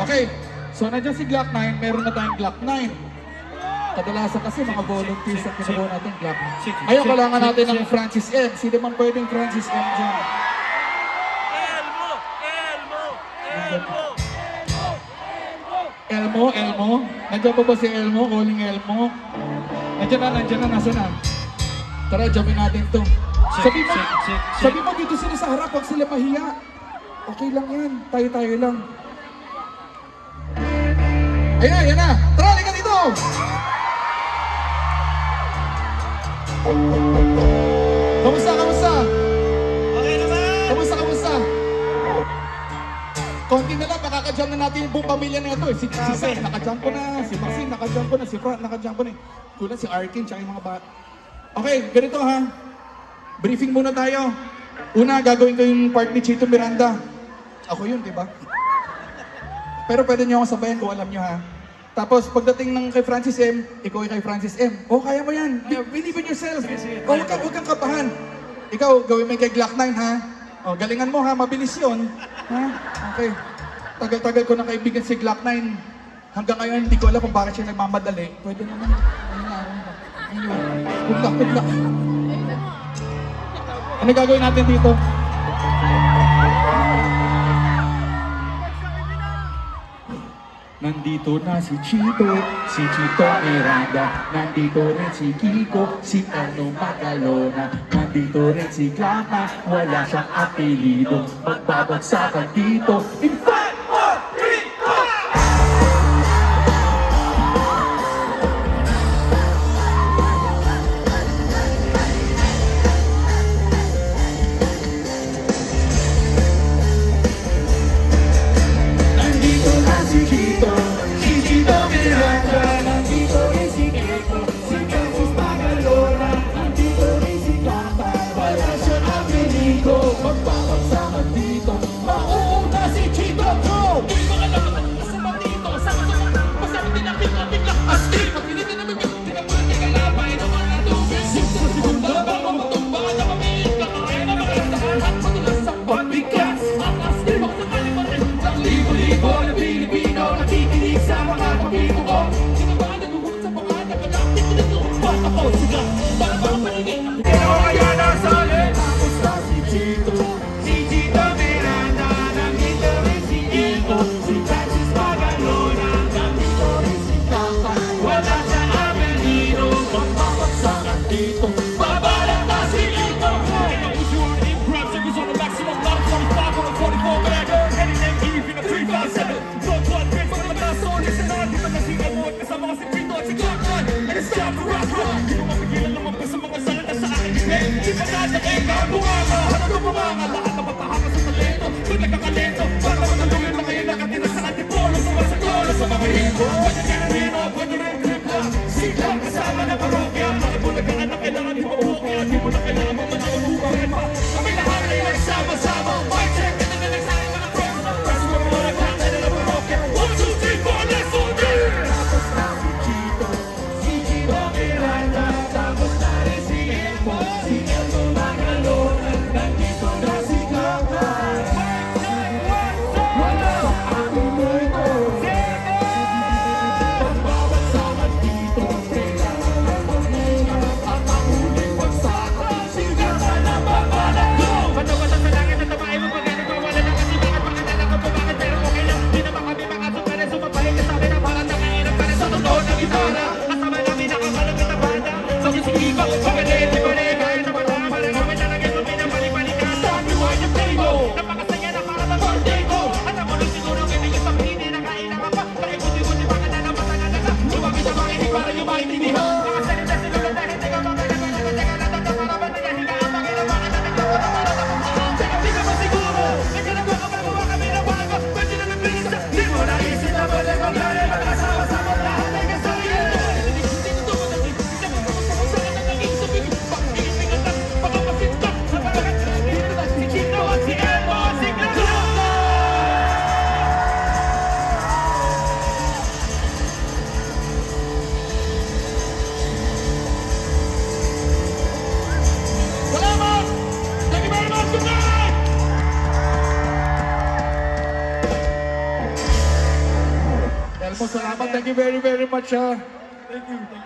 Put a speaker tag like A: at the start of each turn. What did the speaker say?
A: Okay, so nandiyan si Glock 9, meron na tayong Glock 9. Kadalasan kasi mga volunteers ang kinuha natin Glock 9. Ngayon, kailangan natin ng Francis M. Sino man pwedeng Francis M dyan? Elmo? Nandiyan pa ba si Elmo? Calling Elmo? Nandiyan na, nasa na? Tara, jawin natin to. Sabi mo dito sila sa harap, huwag sila mahiya. Okay lang yan, tayo lang. Ayan na! Tara, halika dito! Kamusta?
B: Okay naman!
A: Kamusta? Konti na lang, makakajam na natin yung buong pamilya na ito eh. Si Sam, nakajam ko na. Si Maxine, nakajam ko na. Si Fran, nakajam ko na. Kulang si Arkin, tsaka yung mga bata. Okay, ganito ha. Briefing muna tayo. Una, gagawin ko yung part ni Chito Miranda. Ako yun, di ba? Pero pwede niyo akong sabayan kung alam niyo ha. Tapos pagdating ng kay Francis M, ikaw ay kay Francis M. Oh, kaya mo yan. Believe in yourself. Oh, huwag kang kapahan. Ikaw, gawin mo yung kay Glock 9 ha. Oh, galingan mo ha, mabilis yun. Ha? Okay. Tagal-tagal ko na kaibigan si Glock 9. Hanggang ngayon, hindi ko alam kung bakit siya nagmamadali. Pwede naman. Good luck. Ano gagawin natin dito? Nandito na si Chito Miranda. Nandito rin si Kiko, si Ano Magalona. Nandito rin si Glama, wala siyang apelido. Magbabagsakan dito. In 5, 4, 3, 2! Nandito na si Chito Miranda. Nandito rin si Kiko, si Francis Magalona. Nandito rin si Glama, wala siyang apelido. Magbabagsakan dito. Mauuna si Chito, go!
C: Yung mga laman kasama dito, kasama din ang bigla astig. Pagpilitin namin hindi ka pwede kalabay ng mga tubig. Sa segunda, bago matumba na mamilit ka kaya na makatahan at matulas ang pagbigas. Ang astig, magsakali pa rin ng libo-libo na Pilipino nakikinig sa mga pamilyo ko. Kinabahan naguhulog sa pangalan ka lang, tinutuwa ba't ako siga para bang paningin. Pero kaya nasalin.
A: Tapos na si Chito
C: Miranda, nandito rin si Kiko, si Francis Magalona.
A: Nandito rin si Glama,
C: Wala sa apelido,
A: magbabagsakan dito.
C: babalat na si Kiko. Usual improv, service on the maximum, lot of 25 on a 44 bagger. Anything even a 357. Blood, face on the last on, isa na, di ba kasi mo at kasama ko si Pito at si Glock 9. And it's time to rock. Di mo mapigilan lumabas sa mga salita sa aking bibig. Di ba dadating ka, bunganga, hanap ng bunganga. Lahat na matahakas sa talento, ba't nagkakalento? Para matulungan na kayo nakatira sa antipolo, sa klolo, sa mga himbo. Pwede ka na rin o, pwede rin tripla. Siglang kasama na parokya, makibulagaan na kailangan di mabukya. Di mo na kailangan mamanabukan pa. Kami lahat ay nagsama-sama. Fight check, ka na nagsahin ka ng promo. Press mo mo na kanta na ng parokya. 1, 2, 3, 4, let's go there!
A: Tapos na si Chito Miranda. Tapos na rin si Elmo, si Elmo Magalona. Nandito na si Glama, wala sa aking mundo. Magbabagsakan dito, kailangan ng pamilya. At ang huling bagsakan, si Glama na babalag. Go!
C: Patawasan sa langit at tabae mo pag-ano mawala ng kasibangan. Pagkatala ko pumakit pero okay lang. Di naman kami makasok pa rin. Sumapahin ka sa akin ang parang nakahirap pa rin sa totoo ng gitara. Kasama namin nakakalagay na banda. Sa kisikipa, pagkalit, di ba rin kaya na bata. Parang kami talagang lumina, balik-balikan. Sabi mo yung playbo. Napakasaya na para ng birthday ko. Alam mo lang siguro ganyan yung pamilya na kailan ka pa. Pakibuti-buti baka na naman talaga. Lumapit sa mga hindi para yung maintindihan. Nakasalita sila dahil hindi ka makakalaga. Teka lang, para ba naghahinga ang pakilaman? Di ka ba siguro? Nagkalagwa ka ba mga kami na bago? Pwede na nagbilis na di mo naisip na balik mangyari. Magkasama-sama lahat ay kasaya. Hindi ko tumatagin. Isa mo sa akin ang naging sabi ko. Pag-iingat lang, pagkapasinta. Sapagkat dito na si Chito at si Elmo. Si Glama! Salamat! Thank you very much! Good night!
A: Elmo, salamat. Thank you very, very much.
B: Thank you.